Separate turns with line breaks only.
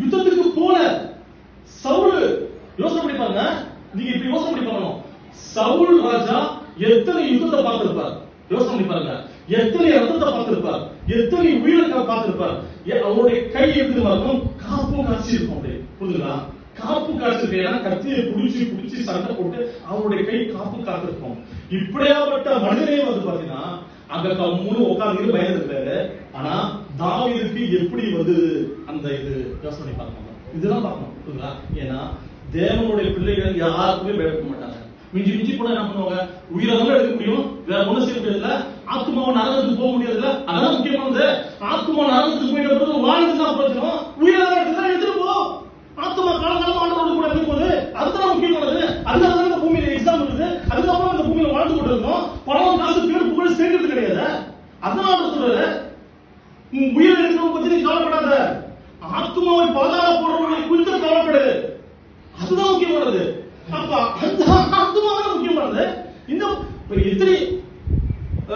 யுத்தத்துக்கு போல சவுல் யோசனை பண்ணி பாருங்க. நீங்க இப்படி யோசனை பண்ணி பாருங்க. சவுல் ராஜா எத்தனை யுத்தத்தை பார்த்திருப்பார் யோசனை பண்ணி பாருங்க. எத்தனை ரத்தத்தை பார்த்திருப்பார், எத்தனை உயிரை பார்த்திருப்பார். அவருடைய கை எப்படி இருக்கும்? காப்பும் காட்சி இருக்கும். அப்படி புரிஞ்சுங்களா? காப்பு காட்சி கத்தியை புடிச்சு சண்டை போட்டு அவருடைய கை காப்பு காத்திருக்கும். இப்படியாப்பட்ட மனிதனே வந்து பாத்தீங்கன்னா அங்க முழு உட்கார்ந்து பயந்துருக்காரு. ஆனா தாவீதுக்கு எப்படி வந்து அந்த இது யோசனை பண்ணி பார்க்கணும். இதுதான் பார்க்கணும் புரியுங்களா? ஏன்னா தேவனுடைய பிள்ளைகள் யாருக்குமே பயப்பட மாட்டாங்க. மிஞ்சி மிஞ்சி கூட என்ன பண்ணுவாங்க? உயிரை தான் எடுக்க முடியும், வேற ஒண்ணு செய்ய முடியாதுல்ல. ஆத்மாவை நரகத்துக்கு போக முடியாதுல்ல. அதான் முக்கியமானது. ஆத்மா நரகத்துக்கு போயிட்டு வாழ்ந்துதான் பிரச்சனை. உயிரை தான் எடுத்துட்டு போ. ஆத்மா காலகாலம் ஆண்டவரோட கூட இருக்கும் போது அதுதான் முக்கியமானது. அதுக்காக இந்த பூமியில எக்ஸாம் இருக்குது. அதுக்கப்புறம் இந்த பூமியில வாழ்ந்து கொண்டு இருக்கோம். பணம் காசு பேர் புகழ் சேர்க்கிறது கிடையாது. அதான் சொல்றாரு, உயிரை எடுக்கிறவங்க பத்தி நீ கவலைப்படாத, ஆத்மாவை பாதாள போடுறவங்களை குறித்து கவலைப்படு. அதுதான் முக்கியமானது. அப்ப அந்த ஆத்மா தான் முக்கியமானது. இந்த எத்தனை